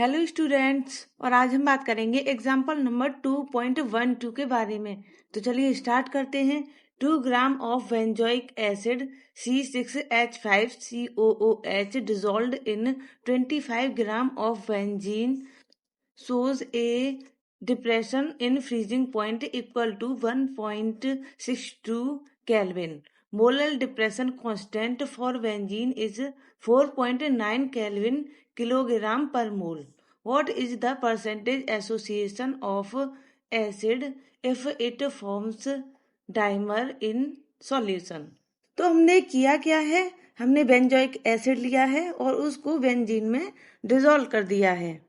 Hello students, और आज हम बात करेंगे एग्जाम्पल नंबर 2.12 के बारे में। तो चलिए स्टार्ट करते हैं। 2 gram of benzoic acid C6H5COOH dissolved in 25 gram of benzene shows a depression in freezing point equal to 1.62 Kelvin. Molar depression constant for benzene is 4.9 Kelvin kilogram per mole. What is the percentage association of acid if it forms dimer in solution? तो हमने किया क्या है, हमने benzoic acid लिया है और उसको बेंजीन में डिसॉल्व कर दिया है।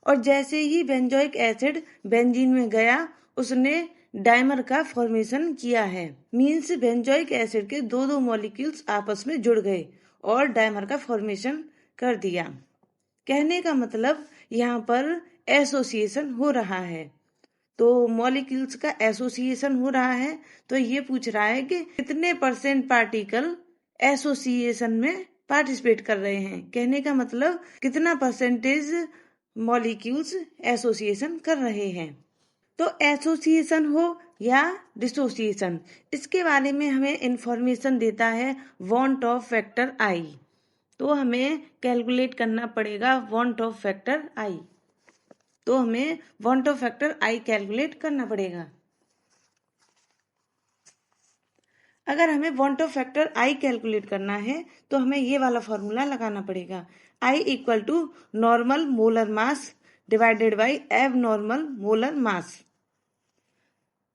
और जैसे ही बेंजोइक एसिड बेंजीन में गया उसने डाइमर का फॉर्मेशन किया है। मींस बेंजोइक एसिड के दो मॉलिक्यूल्स आपस में जुड़ गए और डाइमर का फॉर्मेशन कर दिया। कहने का मतलब यहाँ पर एसोसिएशन हो रहा है। तो मॉलिक्यूल्स का एसोसिएशन हो रहा है, तो ये पूछ रहा है कि कितने % पार्टिकल एसोसिएशन में पार्टिसिपेट कर रहे हैं। कहने का मतलब कितना परसेंटेज मॉलिक्यूल्स एसोसिएशन कर रहे हैं। तो एसोसिएशन हो या डिसोसिएशन, इसके बारे में हमें इंफॉर्मेशन देता है वांट ऑफ फैक्टर आई। तो हमें कैलकुलेट करना पड़ेगा वांट ऑफ फैक्टर आई। तो हमें van't Hoff factor i calculate करना पड़ेगा। अगर हमें van't Hoff factor i calculate करना है तो हमें ये वाला फॉर्मूला लगाना पड़ेगा। I equal to normal molar mass divided by abnormal molar mass.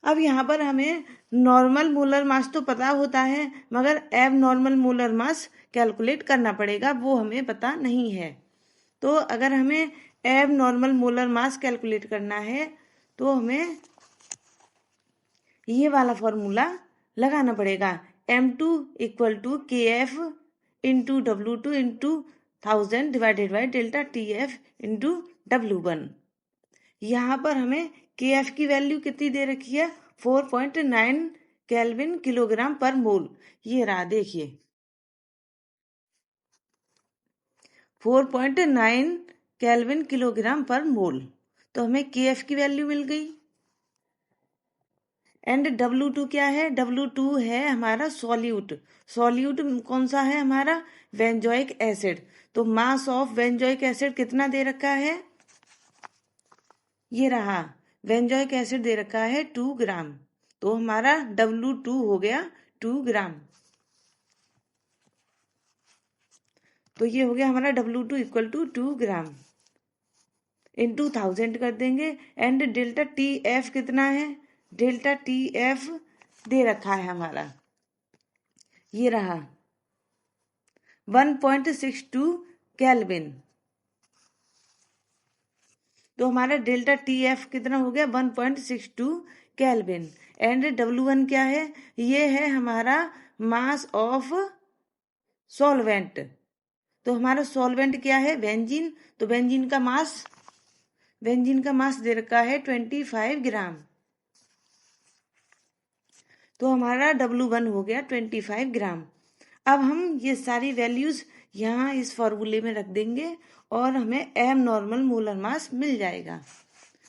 अब यहाँ पर हमें नॉर्मल मोलर मास तो पता होता है, मगर एब नॉर्मल मोलर मास कैलकुलेट करना पड़ेगा, वो हमें पता नहीं है। तो अगर हमें एब नॉर्मल मोलर मास कैलकुलेट करना है तो हमें ये वाला फॉर्मूला लगाना पड़ेगा। M2 equal to KF into W2 into 1000 divided by delta TF into W1। यहाँ पर हमें KF की वैल्यू कितनी दे रखी है, 4.9 केल्विन किलोग्राम पर मोल। ये रहा, देखिए 4.9 केल्विन किलोग्राम पर मोल। तो हमें KF की वैल्यू मिल गई। एंड W2 क्या है, W2 है हमारा सॉल्यूट। सॉल्यूट कौन सा है हमारा, बेंजोइक एसिड। तो मास ऑफ बेंजोइक एसिड कितना दे रखा है, ये रहा, बेंजोइक एसिड दे रखा है 2 ग्राम। तो हमारा W2 हो गया 2 ग्राम। तो ये हो गया हमारा W2 equal to 2 gram into 1000 कर देंगे। एंड डेल्टा TF कितना है, डेल्टा TF दे रखा है हमारा, ये रहा 1.62 केल्विन। तो हमारा डेल्टा TF कितना हो गया, 1.62 केल्विन। एंड W1 क्या है, ये है हमारा मास ऑफ सॉल्वेंट। तो हमारा सॉल्वेंट क्या है, बेंजीन। तो बेंजीन का मास दे रखा है 25 ग्राम। तो हमारा W1 हो गया 25 ग्राम। अब हम ये सारी वैल्यूज यहाँ इस फॉर्मूले में रख देंगे और हमें एम नॉर्मल मोलर मास मिल जाएगा।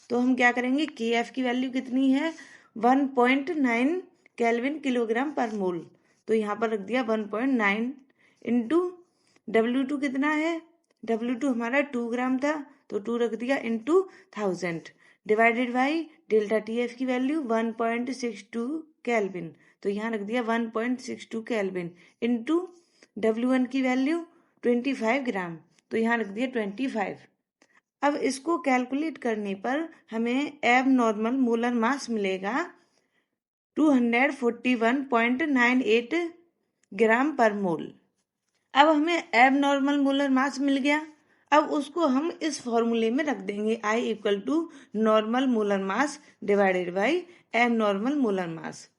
तो हम क्या करेंगे, KF की वैल्यू कितनी है, 1.9 केल्विन किलोग्राम पर मोल। तो यहाँ पर रख दिया 1.9 इंटू W2 कितना है, W2 हमारा 2 ग्राम था, तो 2 रख दिया into 1000 divided by delta TF की वैल्यू 1.62 केल्विन। तो यहाँ रख दिया 1.62 केल्विन इंटू W1 की वैल्यू 25 ग्राम। तो यहाँ रख दिया 25। अब इसको कैलकुलेट करने पर हमें एब नॉर्मल मोलर मास मिलेगा 241.98 ग्राम पर मोल। अब हमें एब नॉर्मल मोलर मास मिल गया। अब उसको हम इस फॉर्मूले में रख देंगे, I equal to normal molar mass divided by abnormal molar mass.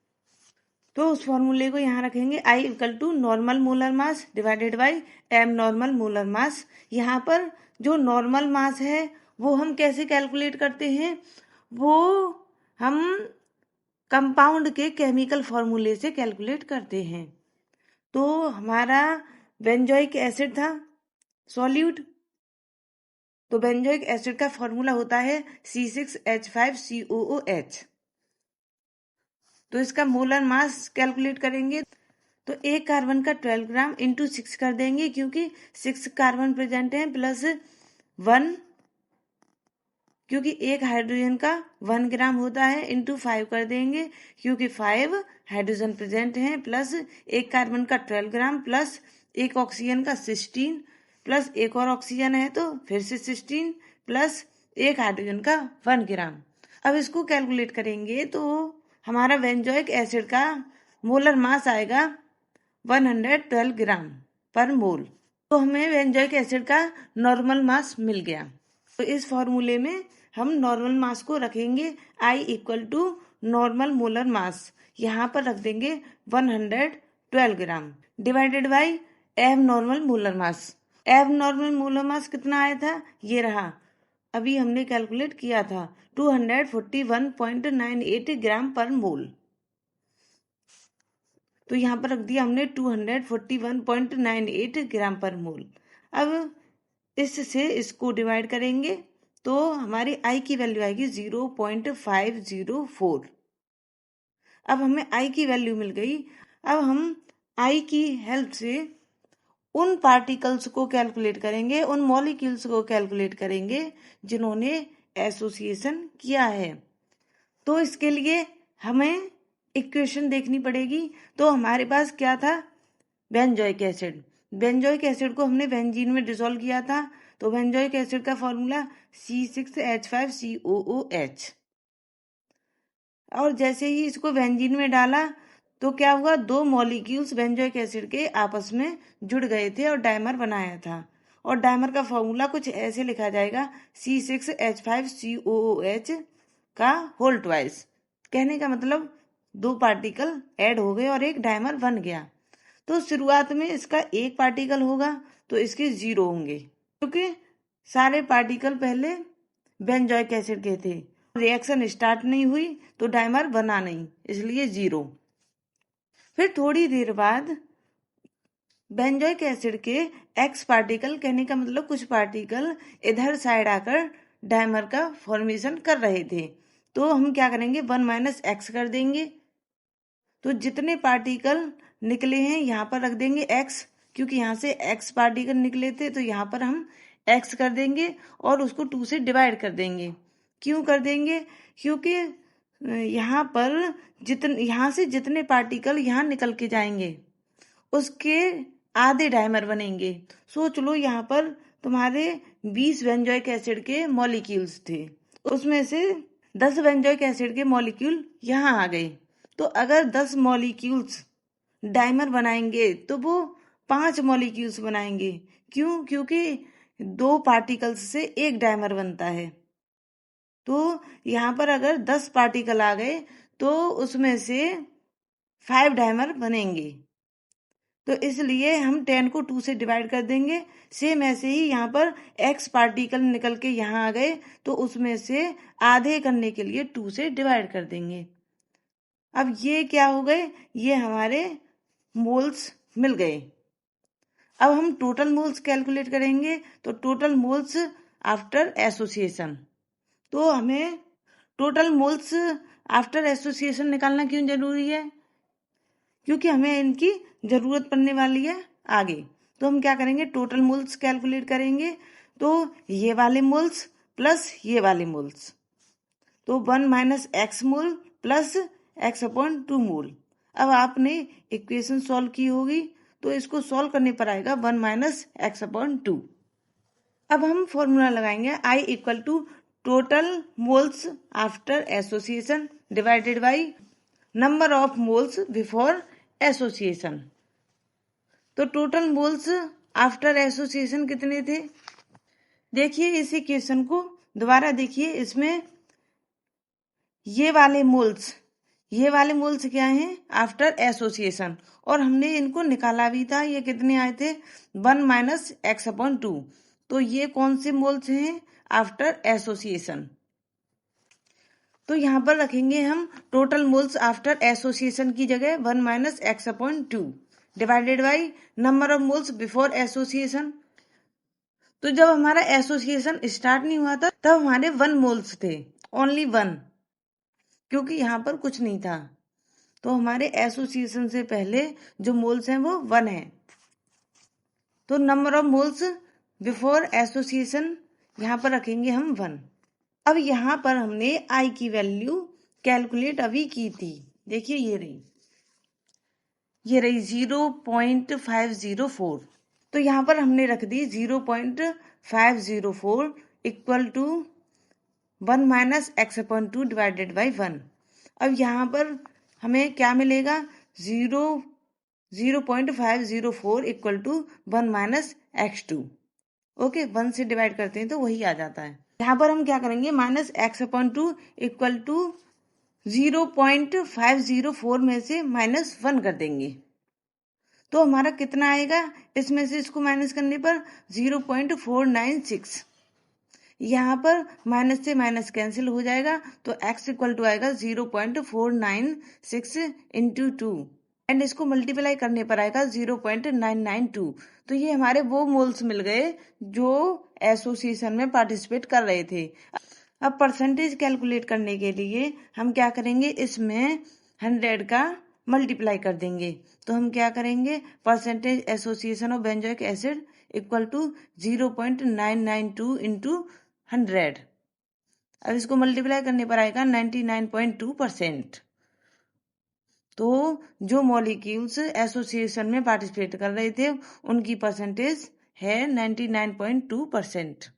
तो उस फॉर्मूले को यहाँ रखेंगे, I equal to normal molar mass divided by abnormal molar mass. यहाँ पर जो नॉर्मल मास है वो हम कैसे कैलकुलेट करते हैं, वो हम कंपाउंड के केमिकल फॉर्मूले से कैलकुलेट करते हैं। तो हमारा बेंजोइक एसिड था सॉल्यूट, तो बेंजोइक एसिड का फॉर्मूला होता है C6H5COOH। तो इसका मोलर मास कैलकुलेट करेंगे तो एक कार्बन का 12 ग्राम इंटू 6 कर देंगे, क्योंकि 6 कार्बन प्रेजेंट है प्लस 1, क्योंकि एक हाइड्रोजन का 1 ग्राम होता है, इंटू 5 कर देंगे क्योंकि 5 हाइड्रोजन प्रेजेंट हैं, प्लस एक कार्बन का 12 ग्राम प्लस एक ऑक्सीजन का 16 प्लस एक और ऑक्सीजन है तो फिर से 16 प्लस एक हाइड्रोजन का 1 ग्राम। अब इसको कैलकुलेट करेंगे तो हमारा बेंजोइक एसिड का मोलर मास आएगा 112 ग्राम पर मोल। तो हमें बेंजोइक एसिड का नॉर्मल मास मिल गया। तो इस फॉर्मूले में हम नॉर्मल मास को रखेंगे I equal to normal molar mass, यहाँ पर रख देंगे 112 gram divided by abnormal molar mass. Abnormal molar मास कितना आया था, ये रहा, अभी हमने कैलकुलेट किया था 241.98 ग्राम पर मोल। तो यहाँ पर रख दिया हमने 241.98 ग्राम पर मोल। अब इससे इसको डिवाइड करेंगे तो हमारी I की वैल्यू आएगी 0.504। अब हमें I की वैल्यू मिल गई। अब हम I की हेल्प से उन पार्टिकल्स को कैलकुलेट करेंगे, उन मॉलिक्यूल्स को कैलकुलेट करेंगे जिन्होंने एसोसिएशन किया है। तो इसके लिए हमें इक्वेशन देखनी पड़ेगी। तो हमारे पास क्या था, बेंजोइक एसिड। बेंजोइक एसिड को हमने बेंजीन में डिसॉल्व किया था, तो बेंजोइक एसिड का फॉर्मूला C6H5COOH। और जैसे ही इसको बेंजीन में डाला तो क्या हुआ, दो मॉलिक्यूल्स बेंजोइक एसिड के आपस में जुड़ गए थे और डायमर बनाया था। और डायमर का फॉर्मूला कुछ ऐसे लिखा जाएगा C6H5COOH का होल ट्वाइस। कहने का मतलब दो पार्टिकल ऐड हो गए और एक डायमर बन गया। तो शुरुआत में इसका एक पार्टिकल होगा तो इसके 0 होंगे, क्योंकि सारे पार्टिकल पहले बेंजोइक एसिड के थे। रिएक्शन स्टार्ट नहीं हुई तो डायमर बना नहीं, इसलिए 0। फिर थोड़ी देर बाद बेंजोइक एसिड के एक्स पार्टिकल, कहने का मतलब कुछ पार्टिकल इधर साइड आकर डायमर का फॉर्मेशन कर रहे थे, तो हम क्या करेंगे 1 - x कर देंगे। तो जितने पार्टिकल निकले हैं यहाँ पर रख देंगे x, क्योंकि यहाँ से x पार्टिकल निकले थे तो यहाँ पर हम x कर देंगे और उसको 2 से डिवाइड कर देंगे। क्यों कर देंगे, क्योंकि यहाँ पर यहाँ से जितने पार्टिकल यहाँ निकल के जाएंगे उसके आधे डायमर बनेंगे। सोच लो यहाँ पर तुम्हारे 20 बेंजोइक एसिड के मॉलिक्यूल्स थे, उसमें से 10 बेंजोइक एसिड के मॉलिक्यूल यहाँ आ गए। तो अगर 10 मॉलिक्यूल्स डायमर बनाएंगे तो वो 5 मॉलिक्यूल्स बनाएंगे। क्यों, क्योंकि 2 पार्टिकल्स से एक डायमर बनता है। तो यहाँ पर अगर 10 पार्टिकल आ गए तो उसमें से 5 डायमर बनेंगे। तो इसलिए हम 10 को 2 से डिवाइड कर देंगे। सेम ऐसे ही यहाँ पर x पार्टिकल निकल के यहाँ आ गए तो उसमें से आधे करने के लिए 2 से डिवाइड कर देंगे। अब ये क्या हो गए, ये हमारे मोल्स मिल गए। अब हम टोटल मोल्स कैलकुलेट करेंगे। तो टोटल मोल्स आफ्टर एसोसिएशन, तो हमें टोटल मोल्स आफ्टर एसोसिएशन निकालना क्यों जरूरी है, क्योंकि हमें इनकी जरूरत पड़ने वाली है आगे। तो हम क्या करेंगे, टोटल मोल्स कैलकुलेट करेंगे। तो ये वाले मोल्स प्लस ये वाले मोल्स, तो 1 - x मोल प्लस x/2 मोल। अब आपने इक्वेशन सॉल्व की होगी तो इसको सॉल्व करने पर आएगा 1 - x/2। अब हम फॉर्मूला लगाएंगे I equal to total moles after association divided by number of moles before association. तो टोटल मोल्स आफ्टर एसोसिएशन कितने थे, देखिए इस इक्वेशन को दोबारा देखिए। इसमें ये वाले मोल्स क्या हैं, आफ्टर एसोसिएशन, और हमने इनको निकाला भी था। ये कितने आए थे, 1 - x/2। तो ये कौन से मोल्स हैं, आफ्टर एसोसिएशन। तो यहाँ पर रखेंगे हम टोटल मोल्स आफ्टर एसोसिएशन की जगह 1 - x/2 divided by number of moles before association. तो जब हमारा एसोसिएशन स्टार्ट नहीं हुआ था तब हमारे 1 मोल्स थे, ओनली 1, क्योंकि यहाँ पर कुछ नहीं था। तो हमारे एसोसिएशन से पहले जो मोल्स हैं वो 1 है। तो number of moles before association यहाँ पर रखेंगे हम 1। अब यहाँ पर हमने आई की वैल्यू कैलकुलेट अभी की थी, देखिए ये रही 0.504। तो यहाँ पर हमने रख दी 0.504 equal to 1 minus x/2 divided by 1। अब यहाँ पर हमें क्या मिलेगा, 0.504 equal to 1 minus x2। Okay, 1 से डिवाइड करते हैं तो वही आ जाता है। यहाँ पर हम क्या करेंगे, माइनस x/2 इक्वल टू 0.504 में से -1 कर देंगे तो हमारा कितना आएगा, इसमें से इसको माइनस करने पर 0.496। यहाँ पर माइनस से माइनस कैंसिल हो जाएगा तो x इक्वल टू आएगा 0.496 इंटू 2 एंड इसको मल्टीप्लाई करने पर आएगा 0.992। तो ये हमारे वो मोल्स मिल गए जो एसोसिएशन में पार्टिसिपेट कर रहे थे। अब परसेंटेज कैलकुलेट करने के लिए हम क्या करेंगे, इसमें 100 का मल्टीप्लाई कर देंगे। तो हम क्या करेंगे, percentage association of benzoic acid equal to 0.992 into 100। अब इसको मल्टीप्लाई करने पर आएगा 99.2%। तो जो मॉलिक्यूल्स एसोसिएशन में पार्टिसिपेट कर रहे थे उनकी परसेंटेज है 99.2%।